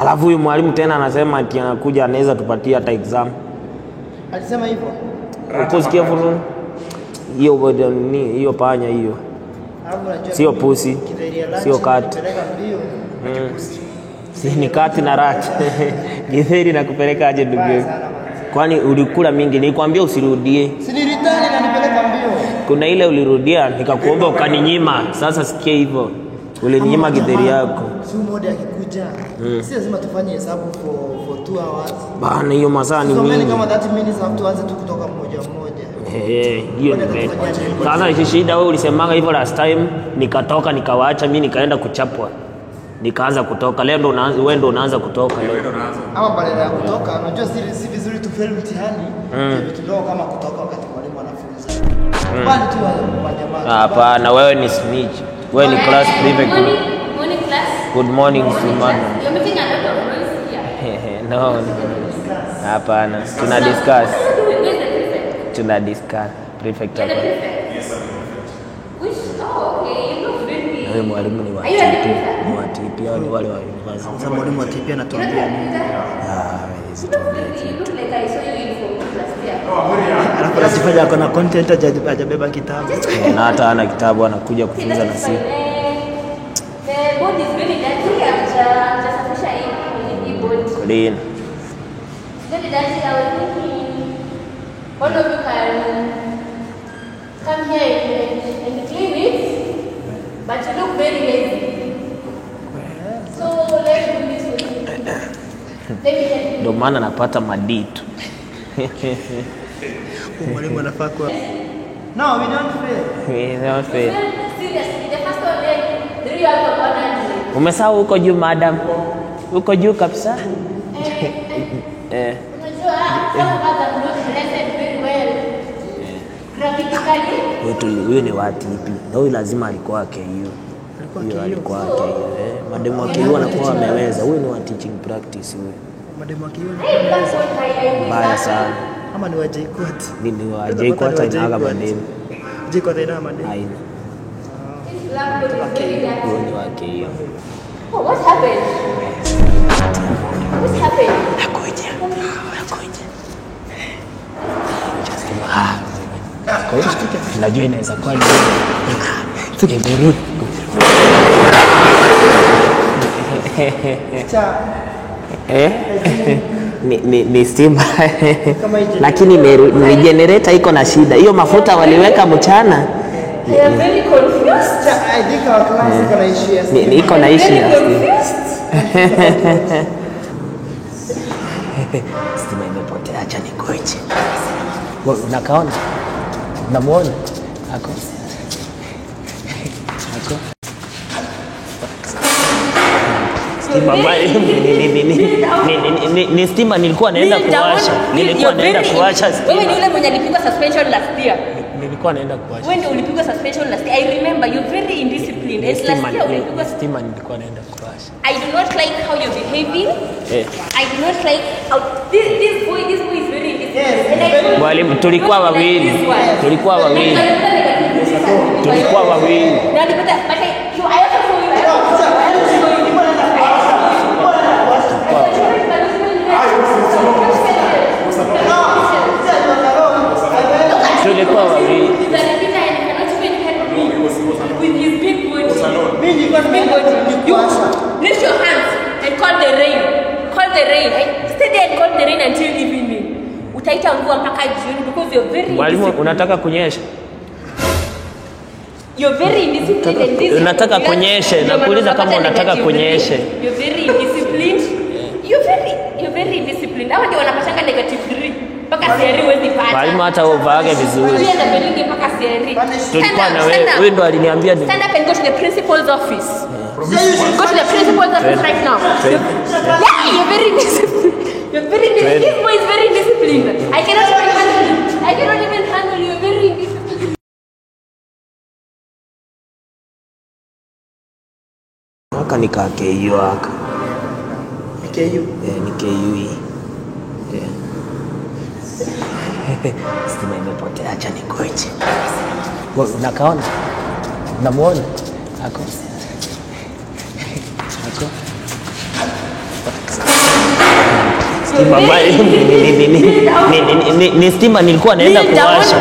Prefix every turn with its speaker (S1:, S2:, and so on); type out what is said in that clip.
S1: Alafu huyu mwalimu tena anasema ati anakuja anaweza tupatie hata exam.
S2: Alisema hivyo.
S1: Uko sikia fununu? Hiyo panya hiyo. Sio pusi. Sio kati. Si ni kati na rat. Githeri nakupeleka aje ndugu? Kwani ulikula mingi? Nilikwambia usirudie.
S2: Sinilitani na nipeleka mbio.
S1: Kuna ile ulirudia nikakuomba ukaninyima. Sasa sikia hivyo. Ulininyima githeri yako.
S2: Si mmoja akikuja. Si lazima tufanye hesabu for 2 hours.
S1: Bana hiyo masaa ni mingi.
S2: Kama 30 minutes tuanze tu kutoka mmoja mmoja.
S1: Hiyo ni bad. Sasa shida wewe ulisemanga hivyo last time, nikatoka nikawaacha mimi nikaenda kuchapwa. Nikaanza kutoka. Leo ndo unaanza, wewe ndo unaanza kutoka leo.
S2: Ama badala ya kutoka, unajua si vizuri tu fail mtihani. Vitu ndogo kama kutoka wakati mwalimu anafunza. Bali tu wa jamaa.
S1: Hapana, wewe ni snitch. Wewe ni class prefect.
S3: Morning class.
S1: Good morning, Suman.
S3: You're making a lot of noise here.
S1: No. Hapana, tuna discuss. Tuna discuss. Prefect hapa.
S3: Which okay, you look really.
S1: Wewe mwalimu ni wa TP. Ni wa TP au ni wale wa university?
S2: Sasa mwalimu wa TP anatuambia nini?
S1: Hizi tuambie
S3: You
S1: kitu.
S3: look like I saw you in class here.
S2: Alafu anajifanya kuna content hajabeba kitabu.
S1: Na hata ana kitabu anakuja kufunza na sisi.
S3: The board is really dirty after safisha hii board.
S1: Clean.
S3: Very dirty. I was thinking one of you can come here and clean it, but you look very lazy. So let's do this with you. Let me help you.
S1: Ndio maana napata maditu.
S2: Mwalimu anafaa kwa. No, we don't fail.
S1: We don't fail.
S3: Seriously, the first one then 3 out of 100.
S1: Umesahau huko juu madam. Huko juu kabisa.
S3: Unajua kama baba not blessed very well. Practically.
S1: Huyu ni wa TP. Na huyu lazima alikuwa KU. Huyu alikuwa KU. Mademu wa KU anakuwa wameweza. Huyu ni wa teaching practice huyu.
S2: Mademu wa KU
S1: Mbaya sana.
S2: ama ni wa JKUAT?
S1: Ni wa JKUAT inaga mademu.
S2: JKUAT ina mademu.
S1: Haina. Huyu ni wa KU.
S3: Oh, what happened? What happened?
S1: Nakuja. Kwa hiyo najua inaweza kuwa ni tukiburudi. Ni stima. Lakini ni generator iko na shida. Hiyo mafuta waliweka mchana.
S3: I am very confused.
S2: I think our class iko na issue.
S1: Niko na issue ya stima imepotea, acha nikoje. Wewe unakaona? Unamuona? Ako. Stima mbaya ni stima nilikuwa naenda kuwasha. Nilikuwa naenda kuwasha stima.
S3: Wewe ni yule mwenye alipigwa suspension last year.
S1: Nilikuwa naenda kuwasha.
S3: Wewe ndio ulipigwa suspension last year. I remember you very indisciplined. And last year ulipigwa
S1: stima nilikuwa naenda kuwasha.
S3: I do not like how you're behaving. I do not like how this boy is very indisciplined.
S1: Mwalimu tulikuwa wawili. Tulikuwa wawili. Tulikuwa wawili.
S3: Na nilipata but you I also saw you.
S1: Tulikuwa wawili.
S3: With his big body. Lift your hands and call the rain. Call the rain. Stay there and call the rain until evening. Utaita mvua mpaka jioni because you're very
S1: Mwalimu unataka kunyesha?
S3: You're very indisciplined.
S1: Unataka kunyeshe, nakuuliza kama unataka kunyeshe.
S3: You're very indisciplined. You're very indisciplined. Hao ndio wanapatanga negative 3. Mpaka CRE huwezi pata.
S1: Mwalimu hata uvaage vizuri.
S3: Wewe na belingi mpaka CRE.
S1: Tulikuwa na wewe ndo aliniambia ni.
S3: Stand up and go to the principal's office. Go to the principal's office right now. Yeah, you're very disciplined. You're very disciplined. This boy is very disciplined. I cannot even handle you. I cannot even handle you. You're very disciplined.
S1: Haka ni KU haka.
S2: KU.
S1: Ni KU hii. Stima imepotea, acha nikoje. Wewe unakaona? Unamuona? Ako. stima bali ni stima nilikuwa naenda kuwasha.